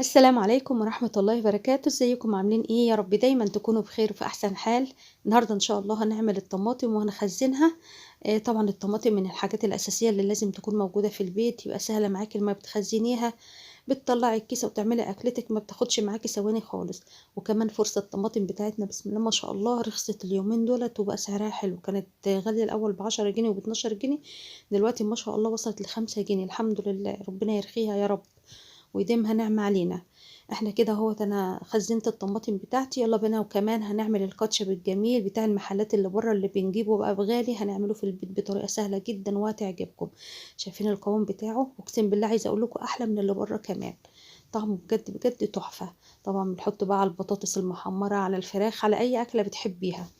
السلام عليكم ورحمة الله وبركاته، ازيكم عاملين ايه؟ يا رب دايما تكونوا بخير وفي احسن حال. النهارده ان شاء الله هنعمل الطماطم وهنخزنها. طبعا الطماطم من الحاجات الاساسية اللي لازم تكون موجودة في البيت، يبقى سهلة معاكي لما بتخزنيها. بتطلعي الكيسة وتعملي اكلتك ما بتاخدش معاكي ثواني خالص. وكمان فرصة الطماطم بتاعتنا بسم الله ما شاء الله رخصت اليومين دولت وبقى سعرها حلو، كانت غالية الاول ب10 جنيه وب12 جنيه. دلوقتي ما شاء الله وصلت ل5 جنيه، الحمد لله ربنا يرخيها يا رب ويديمها نعمة علينا. احنا كده اهوت انا خزنت الطماطم بتاعتي، يلا بينا. وكمان هنعمل الكاتشب الجميل بتاع المحلات اللي بره اللي بنجيبه بقى بغالي، هنعمله في البيت بطريقة سهلة جدا وهتعجبكم. شايفين القوام بتاعه؟ اقسم بالله عايزة اقول لكم احلى من اللي بره كمان. طعمه بجد بجد تحفة. طبعا بنحط بقى على البطاطس المحمرة، على الفراخ، على اي اكلة بتحبيها.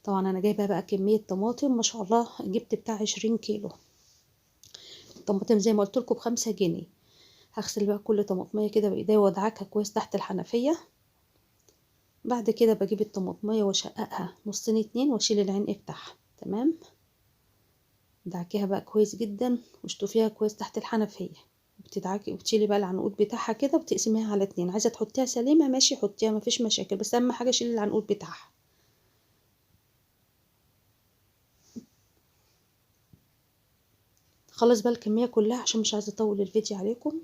طبعا انا جايبه بقى كمية طماطم ما شاء الله، جبت بتاع 20 كيلو. الطماطم زي ما قلت لكم ب5 جنيه. هغسل بقى كل طماطمية كده بايديا وادعكها كويس تحت الحنفية. بعد كده بجيب الطماطمية واشققها نصين اتنين واشيل العين بتاعها. تمام. دعكيها بقى كويس جدا واشطفيها كويس تحت الحنفية. بتدعكي وبتشيلي بقى العنقود بتاعها كده وبتقسميها على اتنين، عايزة تحطيها سليمة ماشي حطيها مفيش مشاكل، بس اهم حاجة شيلي العنقود بتاعها. خلص بقى الكمية كلها عشان مش عايزة اطول الفيديو عليكم.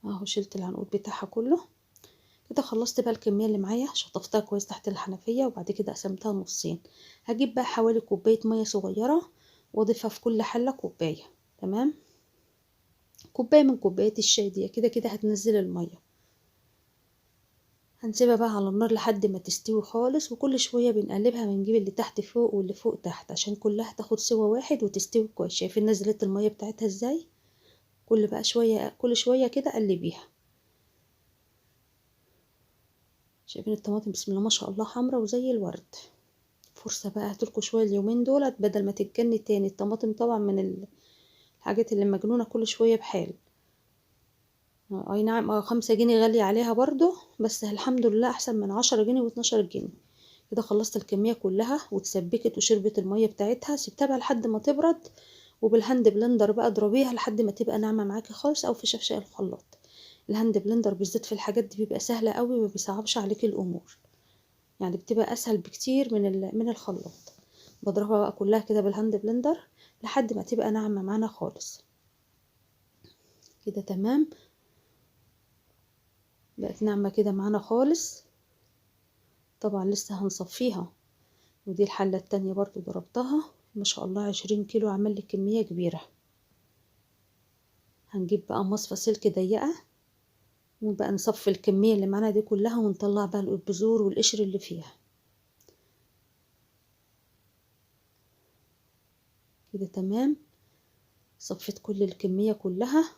اهو شلت العنقود بتاعها كله. كده خلصت بقى الكمية اللي معايا، شطفتها كويس تحت الحنفية وبعد كده قسمتها نصين. هجيب بقى حوالي كوباية مية صغيرة واضيفها في كل حلة كوباية. تمام. كوباية من كوبايات الشاي دي كده كده هتنزل المية. هنسيبها بقى على النار لحد ما تستوي خالص، وكل شوية بنقلبها بنجيب اللي تحت فوق واللي فوق تحت عشان كلها تاخد سوا واحد وتستوي كويس. شايفين نزلت المية بتاعتها ازاي؟ كل بقى شوية كل شوية كده قلبيها. شايفين الطماطم بسم الله ما شاء الله حمرا وزي الورد. فرصة بقى هاتلكوا شوية اليومين دولت بدل ما تتجني تاني. الطماطم طبعا من الحاجات اللي مجنونة كل شوية بحال. اي نعم 5 جنيه غالية عليها برضو، بس الحمد لله احسن من 10 جنيه و12 جنيه. كده خلصت الكمية كلها واتسبكت وشربت المية بتاعتها، سبتها بقى لحد ما تبرد. وبالهاند بلندر بقى اضربيها لحد ما تبقى ناعمة معاكي خالص، او في شفشق الخلاط. الهاند بلندر بالذات في الحاجات دي بيبقى سهلة قوي، ما بيصعبش عليكي الامور. يعني بتبقى اسهل بكتير من الخلاط. بضربها بقى كلها كده بالهاند بلندر لحد ما تبقى ناعمة معانا خالص. كده تمام. بقت ناعمة كده معانا خالص. طبعا لسه هنصفيها. ودي الحلة التانية برضو ضربتها ما شاء الله 20 كيلو، عمل لي كمية كبيرة. هنجيب بقى مصفى سلك ضيقة ونبقى نصفي الكمية اللي معانا دي كلها ونطلع بقى البذور والقشر اللي فيها. كده تمام. صفيت كل الكمية كلها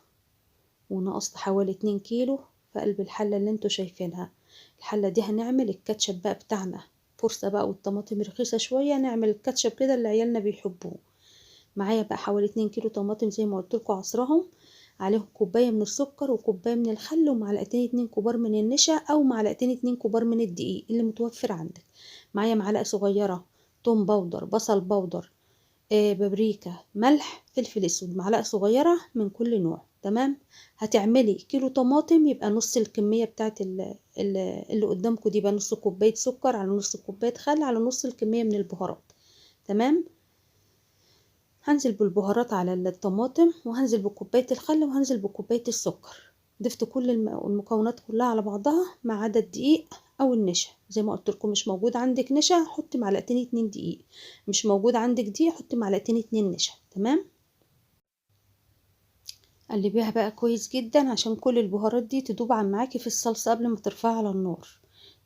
ونقصت حوالي 2 كيلو في قلب الحلة اللي انتوا شايفينها. الحلة دي هنعمل الكاتشب بقى بتاعنا. فرصة بقى والطماطم رخيصة شوية، نعمل الكاتشب كده اللي عيالنا بيحبوه. معايا بقى حوالي 2 كيلو طماطم زي ما قلت لكم عصرهم. عليهم كوباية من السكر وكوباية من الخل ومعلقتين 2 كبار من النشا او معلقتين 2 كبار من الدقيق اللي متوفر عندك. معايا معلقة صغيرة توم باودر، بصل باودر، بابريكا، ملح، فلفل اسود، معلقة صغيرة من كل نوع. تمام. هتعملي كيلو طماطم يبقى نص الكمية بتاعت اللي قدامكم دي، يبقى نص كوباية سكر على نص كوباية خل على نص الكمية من البهارات. تمام. هنزل بالبهارات على الطماطم وهنزل بكوباية الخل وهنزل بكوباية السكر. ضفت كل المكونات كلها على بعضها ما عدا الدقيق او النشا. زي ما قلت لكم مش موجود عندك نشا حطي معلقتين 2 دقيق، مش موجود عندك دقيق حطي معلقتين 2 نشا. تمام. قلبيها بقى كويس جدا عشان كل البهارات دي تدوب معاكي في الصلصة قبل ما ترفعي على النار.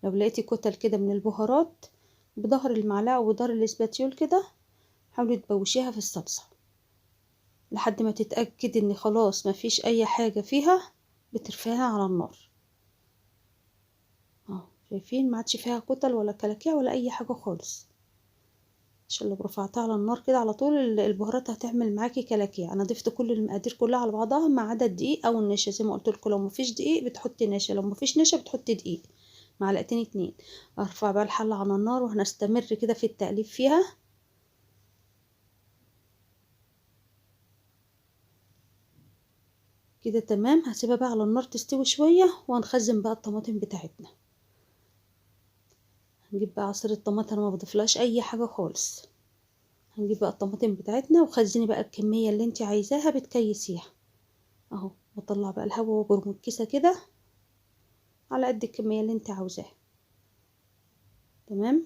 لو لقيتي كتل كده من البهارات بظهر المعلقة وبظهر الاسباتيول كده، حاولي تبوشيها في الصلصة لحد ما تتأكد ان خلاص مفيش اي حاجة فيها، بترفعها على النار. شايفين ما عادش فيها كتل ولا كلاكيع ولا اي حاجة خالص. عشان لو رفعتها على النار كده على طول البهارات هتعمل معاكي كلاكيع. انا ضفت كل المقادير كلها على بعضها ما عدا الدقيق او النشا. زي ما قلت لكم لو مفيش دقيق بتحطي نشا، لو مفيش نشا بتحطي دقيق معلقتين 2. ارفع بقى الحلة على النار وهنستمر كده في التقليب فيها. كده تمام. هسيبها بقى على النار تستوي شوية وهنخزن بقى الطماطم بتاعتنا. هنجيب بقى عصير الطماطم، انا ما بضيفلهاش اي حاجة خالص. هنجيب بقى الطماطم بتاعتنا وخزني بقى الكمية اللي انت عايزاها بتكيسيها اهو. بطلع بقى الهواء وبرم الكيسة كده على قد الكمية اللي انت عاوزاها. تمام.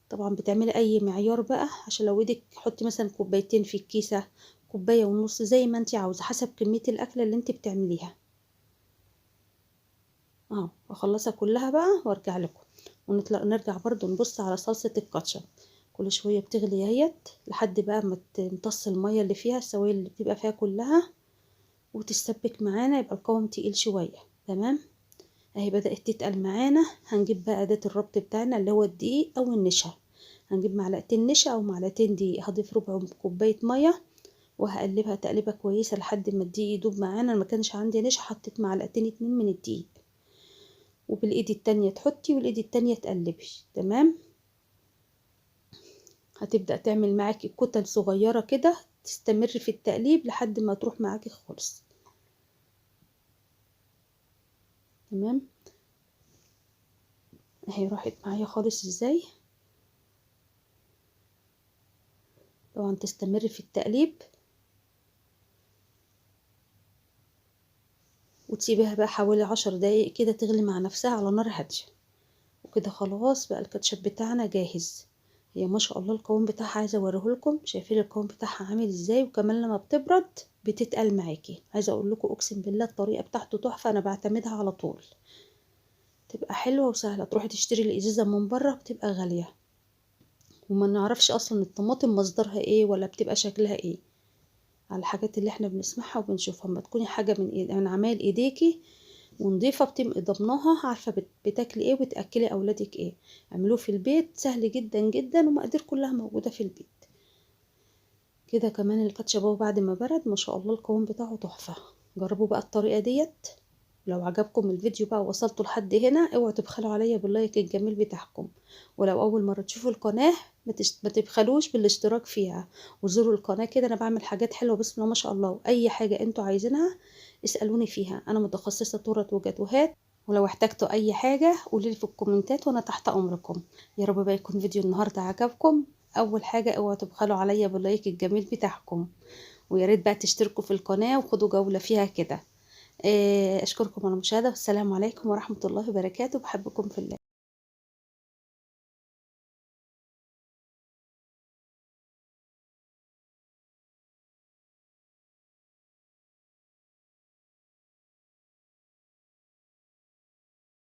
طبعا بتعملي اي معيار بقى، عشان لو ايدك حطي مثلا كوبايتين في الكيسة، كوباية ونص، زي ما انت عاوزة حسب كمية الاكلة اللي انت بتعمليها اهو. اخلصها كلها بقى وارجع لكم نرجع برضو نبص على صلصة الكاتشب. كل شوية بتغلي اهيت لحد بقى ما تمتص المية اللي فيها، السوائل اللي بتبقى فيها كلها وتسبك معانا، يبقى القوام تقيل شوية. تمام. اهي بدأت تتقل معانا. هنجيب بقى أداة الربط بتاعنا اللي هو الدقيق او النشا. هنجيب معلقتين نشا او معلقتين دقيق، هضيف ربع كوباية مية وهقلبها تقليبة كويسة لحد ما الدقيق يدوب معانا. ما كانش عندي نشا حطيت معلقتين 2 من الدقيق، وبالايد التانية تحطي والايد التانية تقلبي. تمام. هتبدأ تعمل معاكي كتل صغيرة كده، تستمر في التقليب لحد ما تروح معاكي خالص. تمام. اهي راحت معايا خالص ازاي. طبعا تستمر في التقليب وتسيبيها بقى حوالي 10 دقايق كده تغلي مع نفسها على نار هادية. وكده خلاص بقى الكاتشب بتاعنا جاهز. هي ما شاء الله القوام بتاعها عايزه اوريهولكم. شايفين القوام بتاعها عامل ازاي؟ وكمان لما بتبرد بتتقل معاكي. عايزه اقول لكم اقسم بالله الطريقه بتاعته تحفه، انا بعتمدها على طول. تبقى حلوه وسهله. تروحي تشتري الازازه من بره بتبقى غاليه، وما نعرفش اصلا الطماطم مصدرها ايه ولا بتبقى شكلها ايه، على الحاجات اللي احنا بنسمعها وبنشوفها. اما تكوني حاجه من عمايل ايديكي ونضيفة بتبقي ضمناها، عارفة بتاكلي ايه وبتاكلي اولادك ايه. اعملوه في البيت سهل جدا جدا، ومقادير كلها موجودة في البيت. كده كمان الكاتشب اهو بعد ما برد ما شاء الله القوام بتاعه تحفة. جربوا بقى الطريقة ديت. لو عجبكم الفيديو بقى ووصلتوا لحد هنا، اوعوا تبخلوا عليا باللايك الجميل بتاعكم. ولو اول مرة تشوفوا القناة ما تبخلوش بالاشتراك فيها، وزوروا القناة كده. انا بعمل حاجات حلوة بسم الله ما شاء الله، واي حاجة انتوا عايزينها اسألوني فيها. انا متخصصة تورت وجاتوهات، ولو احتجتوا اي حاجة قوليلي في الكومنتات وانا تحت امركم. يا رب بقى يكون فيديو النهاردة عجبكم. اول حاجة اوعوا تبخلوا عليا باللايك الجميل بتاعكم، ويا ريت بقى تشتركوا في القناة وخدوا جولة فيها كده. اشكركم على المشاهدة، والسلام عليكم ورحمة الله وبركاته. بحبكم في الله.